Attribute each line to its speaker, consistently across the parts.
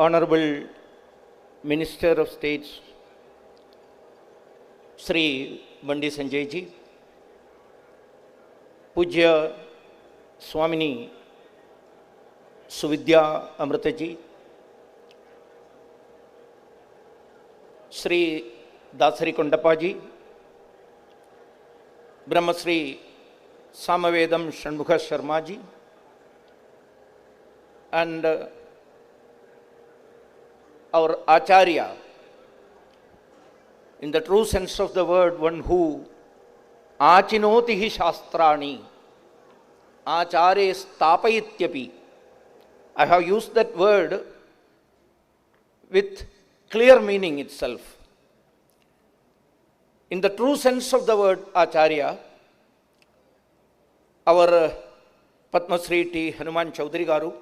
Speaker 1: Honorable Minister of State, Sri Bandi Sanjay ji, Pujya Swamini Suvidya Amrita ji, Sri Dasari Kondappa ji, Brahmasri Samavedam Shanmukha Sharma ji, and our Acharya, in the true sense of the word, one who Achinotihi Shastrani, Acharya Stapayityapi. I have used that word with clear meaning itself. In the true sense of the word Acharya, our Padma Shri T. Hanuman Chaudhary Garu,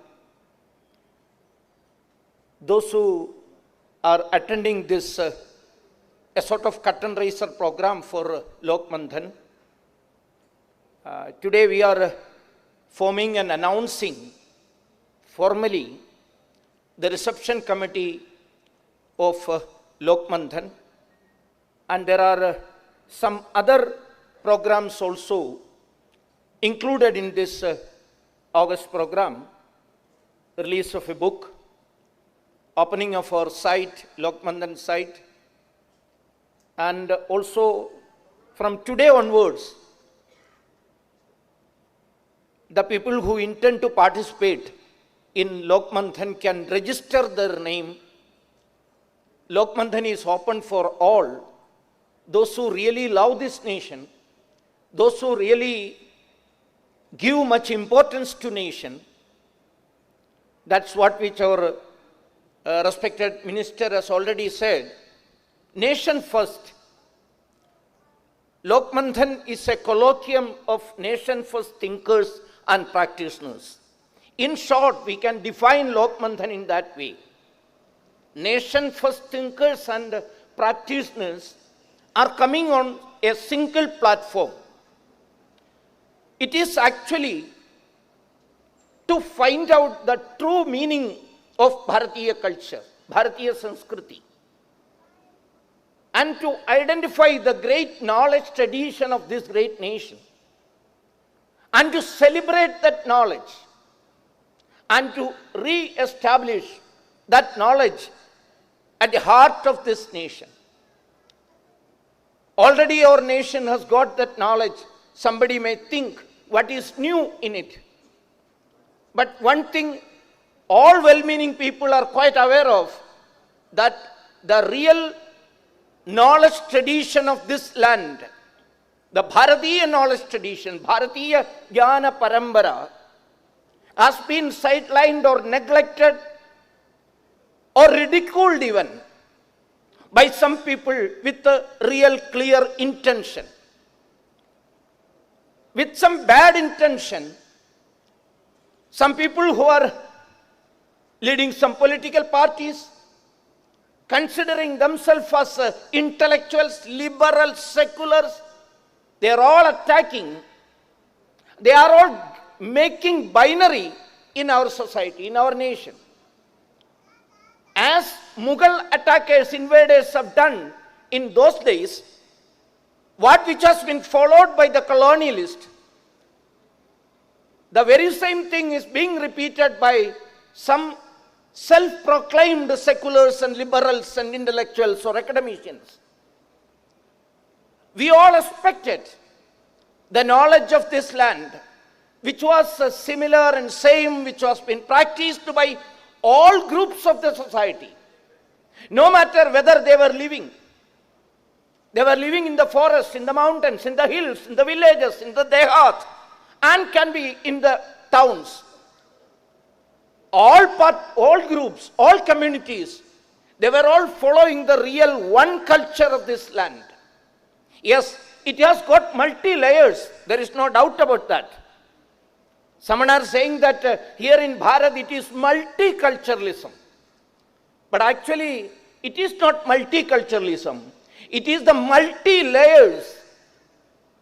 Speaker 1: those who are attending this a sort of curtain raiser program for Lok Manthan. Today we are forming and announcing formally the reception committee of Lok Manthan, and there are some other programs also included in this August program: release of a book, opening of our site, Lok Manthan site, and also from today onwards, the people who intend to participate in Lok Manthan can register their name. Lok Manthan is open for all, those who really love this nation, those who really give much importance to nation. That's what which our respected minister has already said. Nation first. Lok Manthan is a colloquium of nation first thinkers and practitioners. In short, we can define Lok Manthan in that way. Nation first thinkers and practitioners are coming on a single platform. It is actually to find out the true meaning of Bharatiya culture, Bharatiya Sanskriti, and to identify the great knowledge tradition of this great nation, and to celebrate that knowledge, and to re-establish that knowledge at the heart of this nation. Already our nation has got that knowledge. Somebody may think, what is new in it? But one thing all well-meaning people are quite aware of, that the real knowledge tradition of this land, the Bharatiya knowledge tradition, Bharatiya Jnana Parambara, has been sidelined or neglected or ridiculed even by some people with a real clear intention. With some bad intention, some people who are leading some political parties, considering themselves as intellectuals, liberals, seculars, they are all attacking, they are all making binary in our society, in our nation. As Mughal attackers, invaders have done in those days, what which has been followed by the colonialist, the very same thing is being repeated by some self-proclaimed seculars and liberals and intellectuals or academicians. We all expected the knowledge of this land, which was similar and same, which was been practiced by all groups of the society, no matter whether they were living in the forest, in the mountains, in the hills, in the villages, in the dehat, and can be in the towns. All groups, all communities, they were all following the real one culture of this land. Yes, it has got multi-layers, there is no doubt about that. Some are saying that here in Bharat it is multiculturalism. But actually, it is not multiculturalism. It is the multi-layers,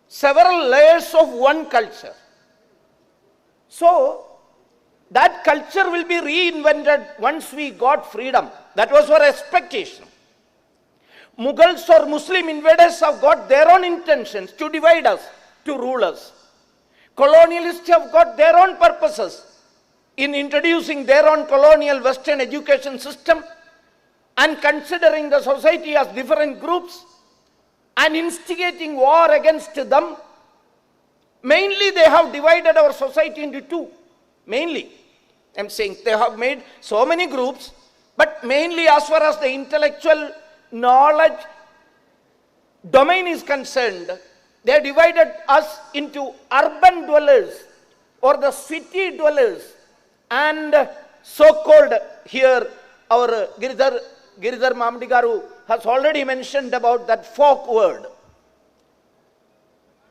Speaker 1: several layers of one culture. So, That culture will be reinvented once we got freedom. That was our expectation. Mughals or Muslim invaders have got their own intentions to divide us, to rule us. Colonialists have got their own purposes in introducing their own colonial Western education system and considering the society as different groups and instigating war against them. Mainly they have divided our society into two. Mainly, I'm saying they have made so many groups, but mainly as far as the intellectual knowledge domain is concerned, they divided us into urban dwellers or the city dwellers and so-called, here our Giridhar Mamdigaru has already mentioned about that folk word.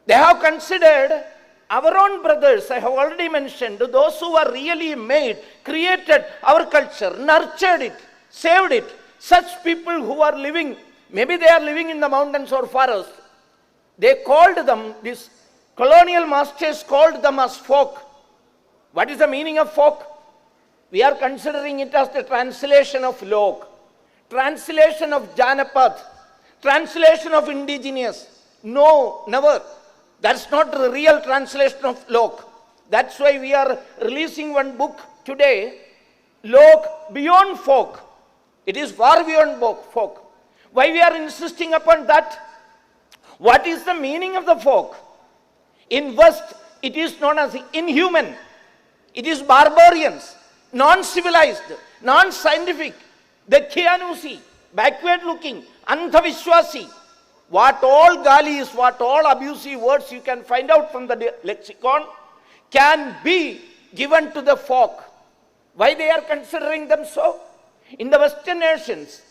Speaker 1: They have considered our own brothers, I have already mentioned, those who are really made, created our culture, nurtured it, saved it. Such people who are living, maybe they are living in the mountains or forest, they called them, these colonial masters called them as folk. What is the meaning of folk? We are considering it as the translation of Lok, translation of Janapath, translation of indigenous. No, never. That's not the real translation of Lok. That's why we are releasing one book today, Lok Beyond Folk. It is far beyond folk. Why we are insisting upon that? What is the meaning of the folk? In West, it is known as inhuman. It is barbarians, non-civilized, non-scientific, the Kianusi, backward looking, Anthavishwasi. What all galis, what all abusive words you can find out from the lexicon can be given to the folk. Why they are considering them so? In the Western nations,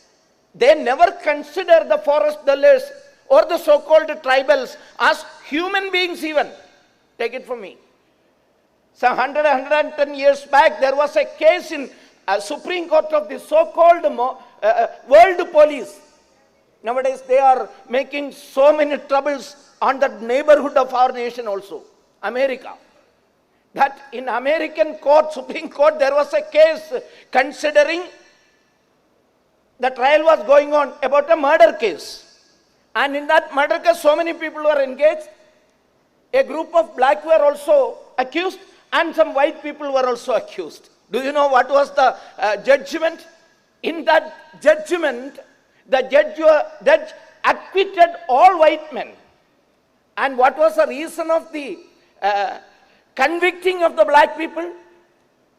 Speaker 1: they never consider the forest dwellers or the so-called tribals as human beings even. Take it from me. Some 110 years back, there was a case in Supreme Court of the so-called world police. Nowadays, they are making so many troubles on the neighborhood of our nation also, America. That in American court, Supreme Court, there was a case considering the trial was going on about a murder case. And in that murder case, so many people were engaged. A group of black were also accused and some white people were also accused. Do you know what was the judgment? In that judgment, the judge acquitted all white men. And what was the reason of the convicting of the black people?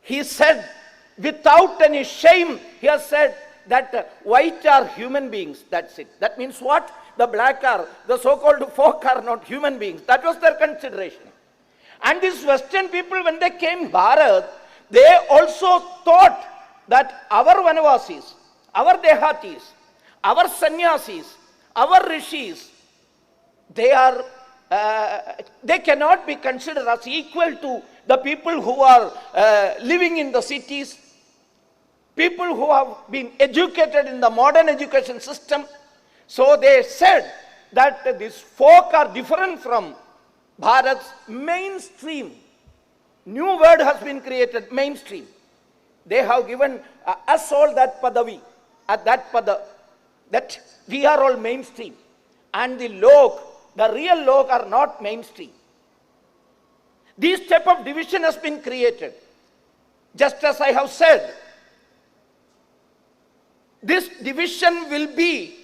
Speaker 1: He said, without any shame, he has said that white are human beings. That's it. That means what? The black are, the so-called folk are not human beings. That was their consideration. And these Western people, when they came Bharat, they also thought that our Vanavasis, our Dehatis, our sannyasis, our rishis, they cannot be considered as equal to the people who are living in the cities, people who have been educated in the modern education system. So they said that these folk are different from Bharat's mainstream. New word has been created, mainstream. They have given us all that padavi, at that pada, that we are all mainstream. And the Lok, the real Lok are not mainstream. This type of division has been created. Just as I have said, this division will be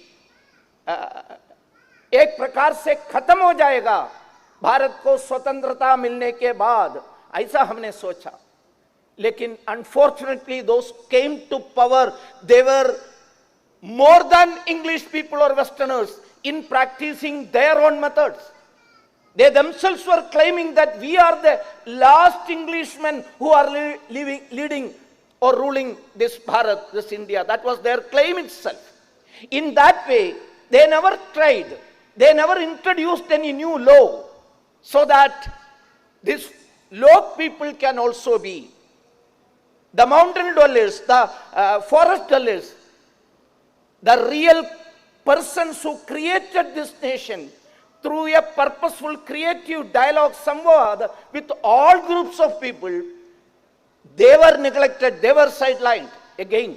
Speaker 1: एक प्रकार से खत्म हो जाएगा भारत को स्वतंत्रता मिलने के बाद, ऐसा हमने सोचा. लेकिन unfortunately those came to power, they were more than English people or Westerners in practicing their own methods. They themselves were claiming that we are the last Englishmen who are leading or ruling this Bharat, this India. That was their claim itself. In that way, they never tried, they never introduced any new law so that this Lok people can also be the mountain dwellers, the forest dwellers, the real persons who created this nation through a purposeful creative dialogue samvad with all groups of people. They were neglected, they were sidelined again.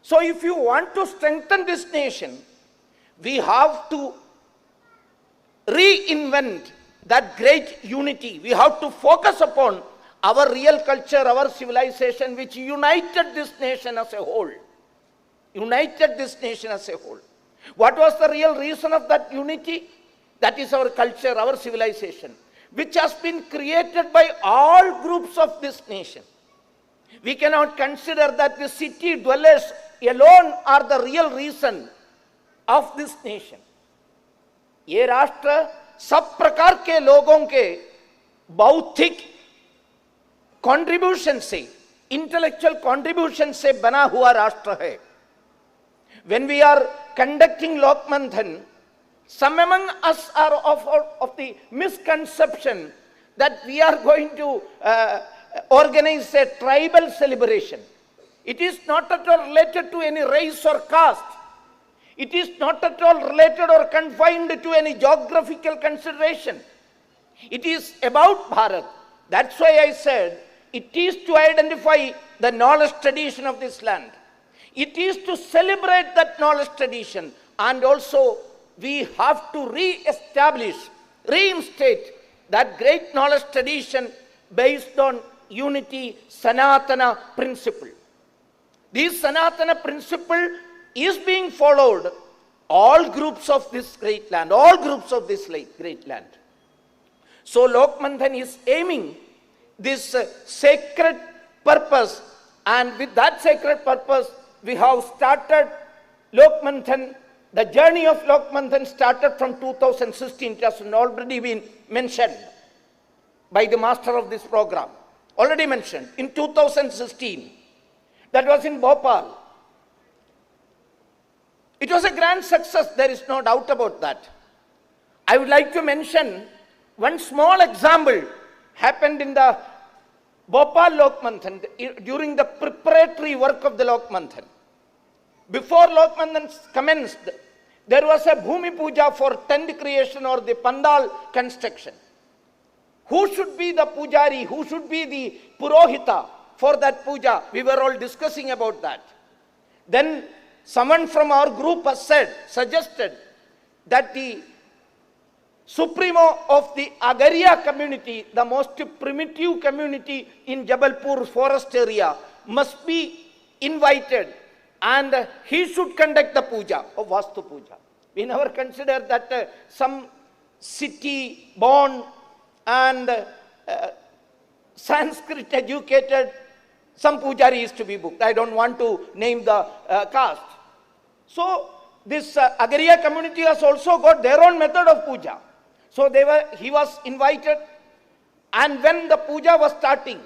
Speaker 1: So if you want to strengthen this nation, we have to reinvent that great unity. We have to focus upon our real culture, our civilization, which united this nation as a whole. United this nation as a whole. What was the real reason of that unity? That is our culture, our civilization, which has been created by all groups of this nation. We cannot consider that the city dwellers alone are the real reason of this nation. ये राष्ट्र सब प्रकार के लोगों के बौद्धिक contribution से, intellectual contribution से बना हुआ राष्ट्र है. When we are conducting Lok Manthan, some among us are of the misconception that we are going to organize a tribal celebration. It is not at all related to any race or caste. It is not at all related or confined to any geographical consideration. It is about Bharat. That's why I said it is to identify the knowledge tradition of this land. It is to celebrate that knowledge tradition, and also we have to re-establish, reinstate that great knowledge tradition based on unity, Sanatana principle. This Sanatana principle is being followed all groups of this great land, all groups of this great land. So Lok Manthan is aiming this sacred purpose, and with that sacred purpose we have started Lok Manthan. The journey of Lok Manthan started from 2016. It has already been mentioned by the master of this program. Already mentioned. In 2016. That was in Bhopal. It was a grand success. There is no doubt about that. I would like to mention one small example happened in the Bhopal Lok Manthan during the preparatory work of the Lok Manthan. Before Lok Manthan commenced, there was a Bhumi Puja for tent creation or the Pandal construction. Who should be the Pujari? Who should be the Purohita for that puja? We were all discussing about that. Then someone from our group has suggested that the Supremo of the Agaria community, the most primitive community in Jabalpur forest area, must be invited, and he should conduct the puja of Vastu Puja. We never considered that some city born and Sanskrit educated, some pujari is to be booked. I don't want to name the caste. So this Agaria community has also got their own method of puja. So he was invited, and when the puja was starting,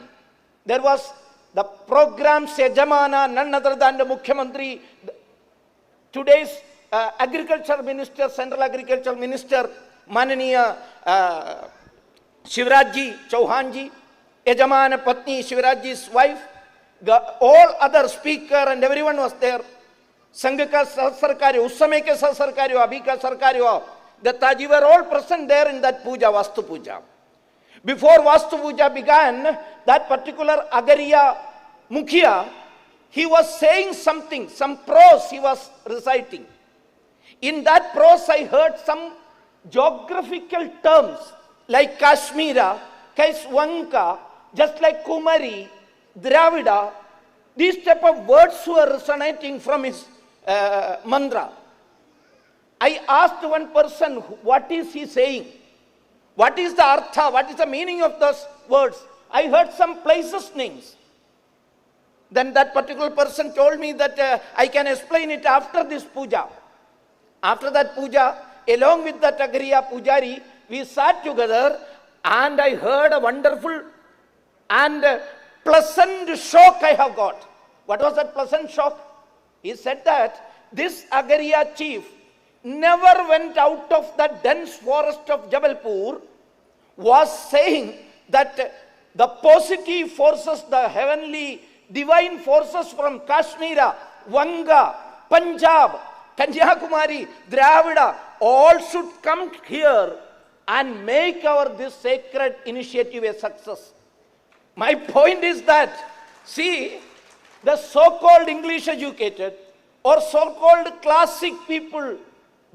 Speaker 1: there was the program Sejamana, none other than the Mukhyamantri, today's Agriculture Minister, Central Agriculture Minister, Mananiya Shivrajji Chauhanji, Yajamana Patni Shivrajji's wife, all other speaker and everyone was there. Sangh ka Sahasarkaryo, us samay ke Sahasarkaryo, abhi ka Sarkaryo, Dattaji were all present there in that puja, Vastu Puja. Before Vastu Puja began, that particular Agaria Mukhya, he was saying something, some prose he was reciting. In that prose I heard some geographical terms like Kashmira, Kaiswanka, just like Kumari, Dravida. These type of words were resonating from his mantra. I asked one person, what is he saying? What is the artha? What is the meaning of those words? I heard some places names. Then that particular person told me that I can explain it after this puja. After that puja, along with that Agriya Pujari, we sat together and I heard a wonderful and pleasant shock I have got. What was that pleasant shock? He said that this Agaria chief never went out of that dense forest of Jabalpur, was saying that the positive forces, the heavenly divine forces from Kashmir, Vanga, Punjab, Kanyakumari, Dravida, all should come here and make our this sacred initiative a success. My point is that, see, the so-called English educated or so-called classic people,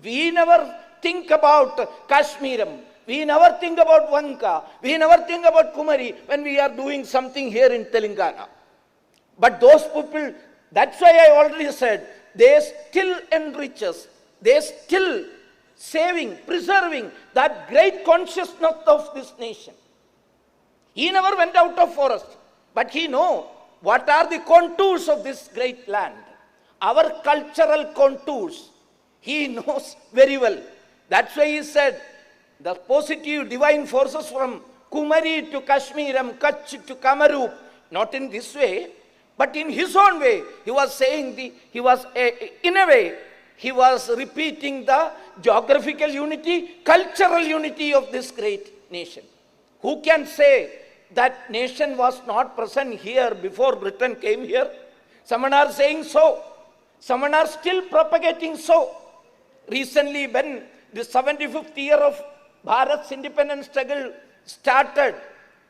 Speaker 1: we never think about Kashmiram, we never think about Vanka, we never think about Kumari when we are doing something here in Telangana. But those people, that's why I already said, they still enrich us, they still saving, preserving that great consciousness of this nation. He never went out of forest, but he knows what are the contours of this great land. Our cultural contours, he knows very well. That's why he said, the positive divine forces from Kumari to Kashmiram, Kutch to Kamarup, not in this way, but in his own way. He was saying, in a way, he was repeating the geographical unity, cultural unity of this great nation. Who can say that nation was not present here before Britain came here? Some are saying so. Some are still propagating so. Recently, when the 75th year of Bharat's independence struggle started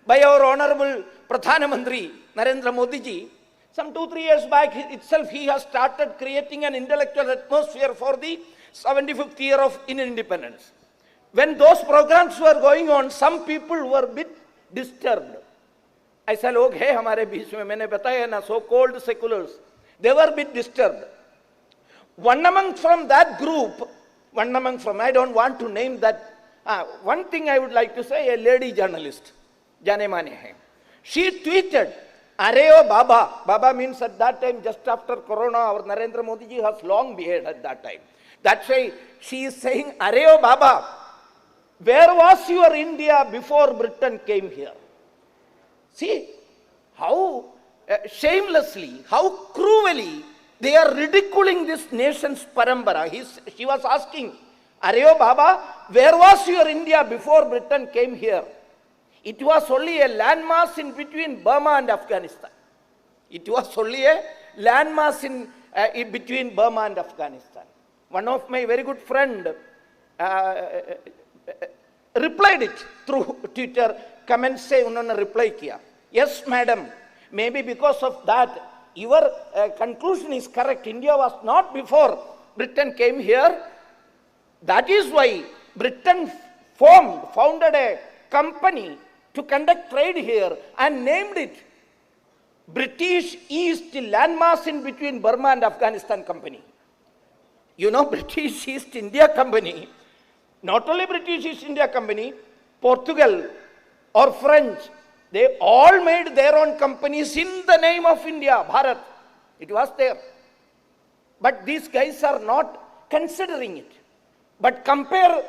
Speaker 1: by our Honorable Pradhan Mantri, Narendra Modi ji, some 2-3 years back itself, he has started creating an intellectual atmosphere for the 75th year of Indian independence. When those programs were going on, some people were a bit disturbed. ऐसा लोग हैं हमारे बीच में, मैंने बताया ना, so-called seculars. They were a bit disturbed. One among from that group, I don't want to name that. One thing I would like to say, a lady journalist, जाने माने हैं. She tweeted, "Arey o Baba." Baba means at that time, just after Corona, our Narendra Modi ji has long beard at that time. That's why she is saying, "Arey o Baba, where was your India before Britain came here?" See how shamelessly, how cruelly they are ridiculing this nation's parambara. She was asking, "Arey o Baba, where was your India before Britain came here?" It was only a landmass in between Burma and Afghanistan. It was only a landmass in between Burma and Afghanistan. One of my very good friend replied it through Twitter. Comments say उन्होंने reply किया. Yes, madam. Maybe because of that, your conclusion is correct. India was not before Britain came here. That is why Britain founded a company to conduct trade here and named it British East Landmass in between Burma and Afghanistan Company. You know, British East India Company, not only British East India Company, Portugal or French, they all made their own companies in the name of India, Bharat. It was there. But these guys are not considering it. But compare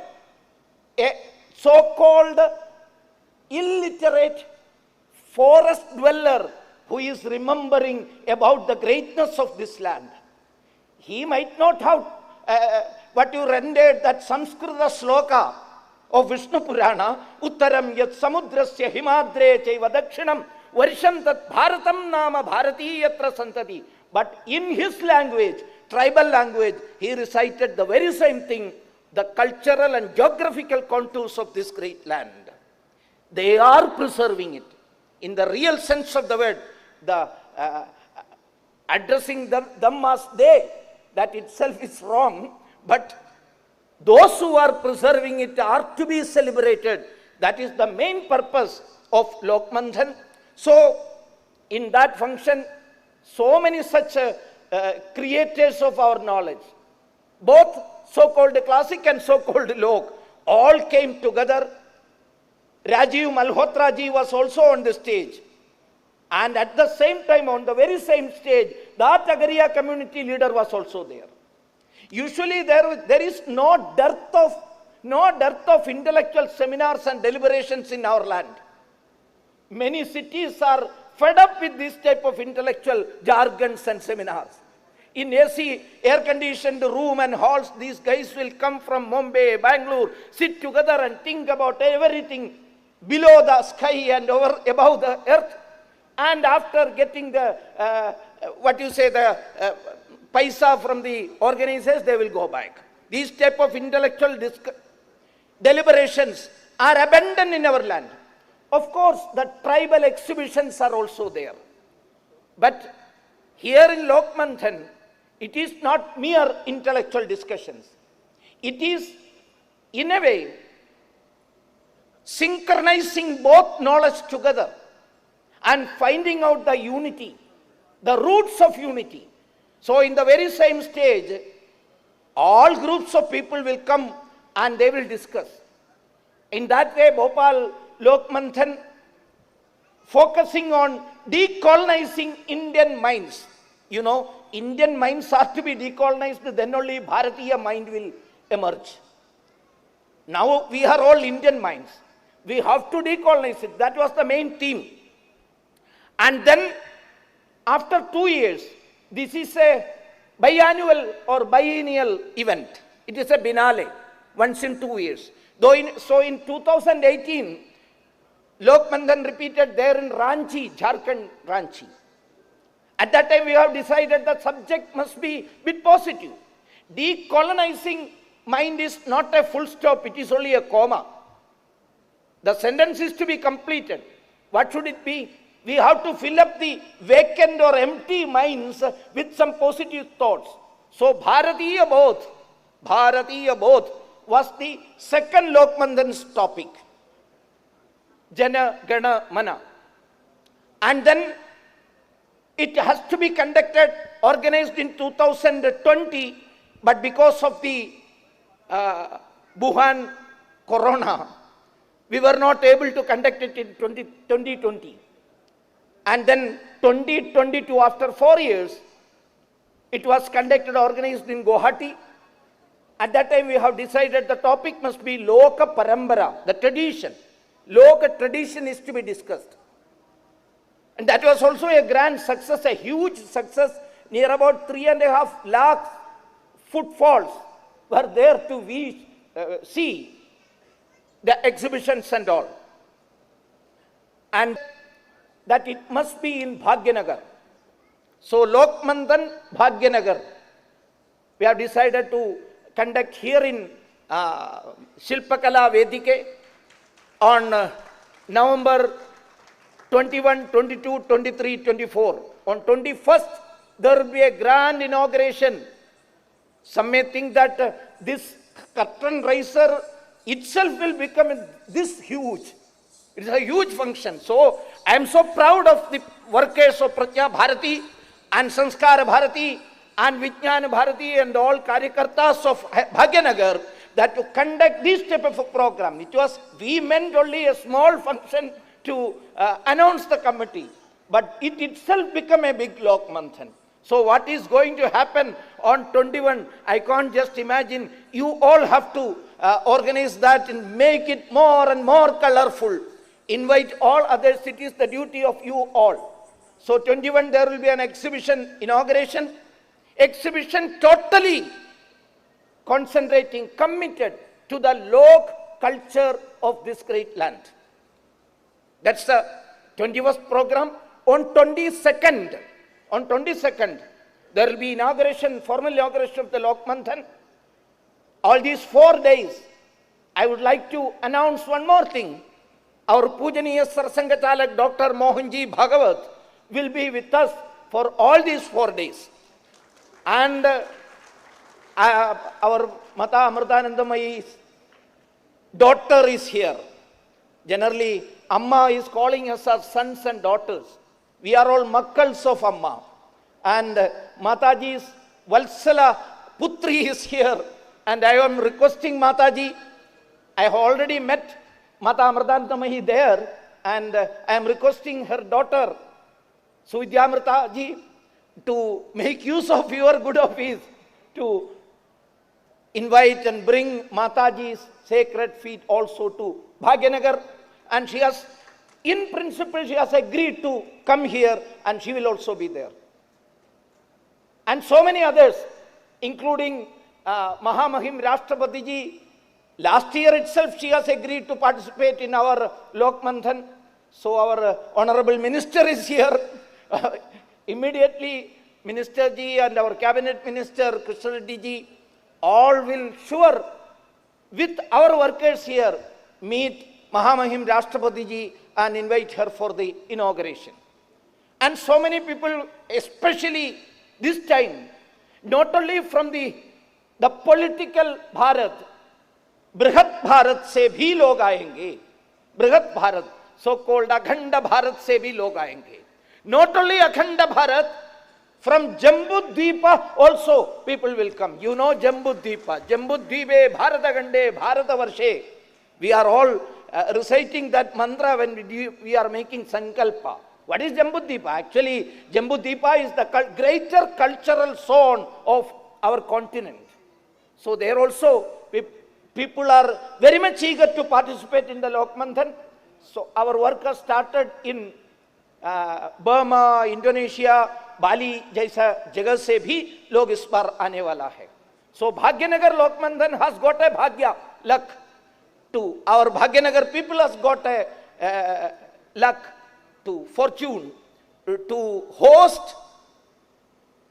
Speaker 1: a so-called illiterate forest dweller who is remembering about the greatness of this land. He might not have what you rendered that Sanskrita sloka of Vishnu Purana, Uttaram yat samudrasya himadre chaiva dakshinam varsham tat bharatam nama bharati yatra santati. But in his language, tribal language, he recited the very same thing, the cultural and geographical contours of this great land. They are preserving it. In the real sense of the word, the addressing them as they, that itself is wrong, but those who are preserving it are to be celebrated. That is the main purpose of Lok Manthan. So, in that function, so many such creators of our knowledge, both so-called classic and so-called Lok, all came together. Rajiv Malhotra ji was also on the stage. And at the same time, on the very same stage, the Tagariya community leader was also there. Usually there is no dearth of intellectual seminars and deliberations in our land. Many cities are fed up with this type of intellectual jargons and seminars. In AC, air-conditioned room and halls, these guys will come from Mumbai, Bangalore, sit together and think about everything below the sky and above the earth. And after getting the, paisa from the organizers, they will go back. These type of intellectual deliberations are abandoned in our land. Of course, the tribal exhibitions are also there. But here in Lok Manthan, it is not mere intellectual discussions. It is, in a way, synchronizing both knowledge together and finding out the unity, the roots of unity. So in the very same stage, all groups of people will come and they will discuss. In that way, Bhopal Lok Manthan focusing on decolonizing Indian minds. You know, Indian minds are to be decolonized, then only Bharatiya mind will emerge. Now we are all Indian minds. We have to decolonize it. That was the main theme. And then after 2 years, this is a biannual or biennial event. It is a binale, once in 2 years. So in 2018, Lok Manthan repeated there in Ranchi, Jharkhand, Ranchi. At that time, we have decided the subject must be a bit positive. Decolonizing mind is not a full stop, it is only a comma. The sentence is to be completed. What should it be? We have to fill up the vacant or empty minds with some positive thoughts. So Bharatiya both was the second Lok Manthan's topic. Jana Gana Mana. And then it has to be conducted, organized in 2020, but because of the Wuhan corona, we were not able to conduct it in 2020. And then 2022, after 4 years, it was conducted, organized in Guwahati. At that time, we have decided the topic must be Loka Parambara, the tradition. Loka tradition is to be discussed. And that was also a grand success, a huge success. Near about 3.5 lakh footfalls were there to see the exhibitions and all. And that it must be in Bhagyanagar. So Lok Manthan, Bhagyanagar. We have decided to conduct here in Shilpakala Vedike on November 21, 22, 23, 24. On 21st, there will be a grand inauguration. Some may think that this curtain raiser itself will become this huge. It is a huge function. So I am so proud of the workers of Prajna Bharati and Sanskara Bharati and Vijnana Bharati and all Karyakartas of Bhagyanagar that to conduct this type of a program. We meant only a small function to announce the committee, but it itself became a big Lok Manthan. So what is going to happen on 21, I can't just imagine. You all have to organize that and make it more and more colorful. Invite all other cities, the duty of you all. So 21, there will be an exhibition inauguration. Exhibition totally concentrating, committed to the Lok culture of this great land. That's the 21st program. On 22nd, there will be inauguration, formal inauguration of the Lok Manthan. All these 4 days, I would like to announce one more thing. Our Pujaniya Sarsangachalak Dr. Mohanji Bhagavat will be with us for all these 4 days. And our Mata Amritanandamayi's daughter is here. Generally, Amma is calling us as sons and daughters. We are all makkals of Amma. And Mataji's Valsala Putri is here. And I am requesting Mataji, I have already met Mata Amritanandamayi there, and I am requesting her daughter, Suvidyamrita ji, to make use of your good office to invite and bring Mataji's sacred feet also to Bhagyanagar. And she has, in principle, she has agreed to come here and she will also be there. And so many others, including Mahamahim Rashtrapati ji. Last year itself, she has agreed to participate in our Lok Manthan. So our Honorable Minister is here. Immediately, Minister ji and our Cabinet Minister, Krishna Reddy ji, all will sure, with our workers here, meet Mahamahim Rashtrapati ji and invite her for the inauguration. And so many people, especially this time, not only from the political Bharat, Brihat Bharat se bhi log aayenge. Brihat Bharat, so-called Akhanda Bharat se bhi log aayenge. Not only Akhanda Bharat, from Jambu Dvipa also people will come. You know Jambu Dvipa. Jambu Dvipe, Bharata Gande, Bharata Varshe. We are all reciting that mantra when we are making Sankalpa. What is Jambu Dvipa? Actually, Jambu Dvipa is the greater cultural zone of our continent. So there also people are very much eager to participate in the Lok Manthan. So our work has started in Burma, Indonesia, Bali जैसा जगह से भी लोग इस बार आने वाला है. So Bhagyanagar Lok Manthan has got a bhagya, luck. To our Bhagyanagar people has got a luck, to fortune, to host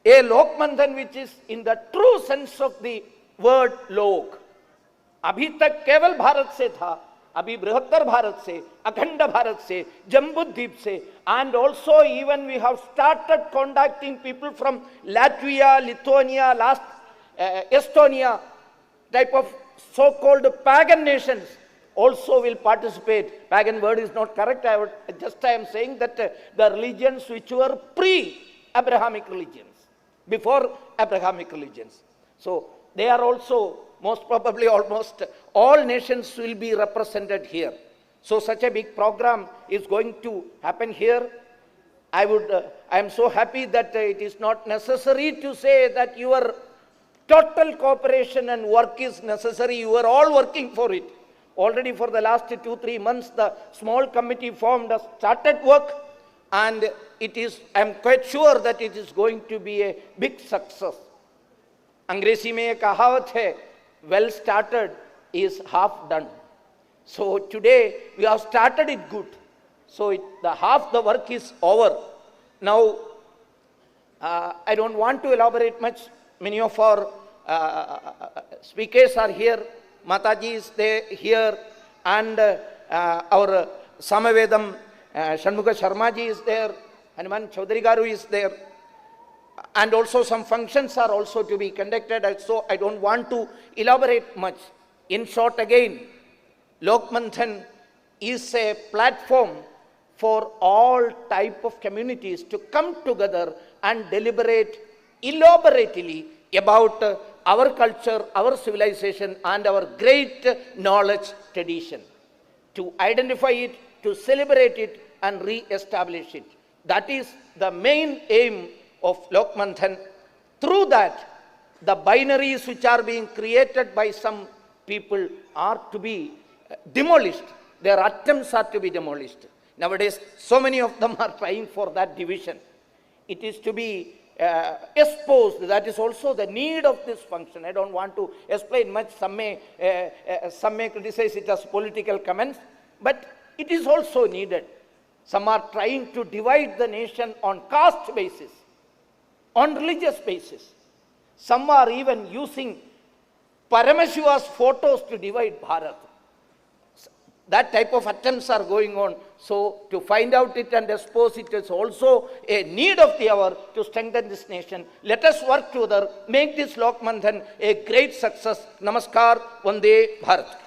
Speaker 1: a Lok Manthan which is in the true sense of the word Lok. अभी तक केवल भारत से था, अभी बृहत्तर भारत से, अखंड भारत से, जम्बू द्वीप से, and also even we have started contacting people from Latvia, Lithuania, Estonia, type of so-called pagan nations also will participate. Pagan word is not correct. I am saying that the religions which were pre-Abrahamic religions, before Abrahamic religions. So they are also, most probably almost all nations will be represented here. So such a big program is going to happen here. I am so happy that it is not necessary to say that your total cooperation and work is necessary. You are all working for it. Already for the last 2-3 months, the small committee formed has started work, and I am quite sure that it is going to be a big success. अंग्रेजी में एक कहावत है, well started is half done. So today we have started it good. So half the work is over. Now I don't want to elaborate much. Many of our speakers are here. Mataji is here, and our Samavedam Shanmuga Sharmaji is there. Hanuman Chaudhary Garu is there. And also some functions are also to be conducted, so I don't want to elaborate much. In short, again, Lok Manthan is a platform for all type of communities to come together and deliberate elaborately about our culture, our civilization, and our great knowledge tradition. To identify it, to celebrate it, and re-establish it. That is the main aim of Lok Manthan. Through that, the binaries which are being created by some people are to be demolished. Their attempts are to be demolished. Nowadays, so many of them are trying for that division. It is to be exposed. That is also the need of this function. I don't want to explain much. Some may criticize it as political comments, but it is also needed. Some are trying to divide the nation on caste basis, on religious basis. Some are even using Paramashiva's photos to divide Bharat. That type of attempts are going on. So to find out it and expose it is also a need of the hour to strengthen this nation. Let us work together, make this Lok Manthan a great success. Namaskar, Vande Bharat.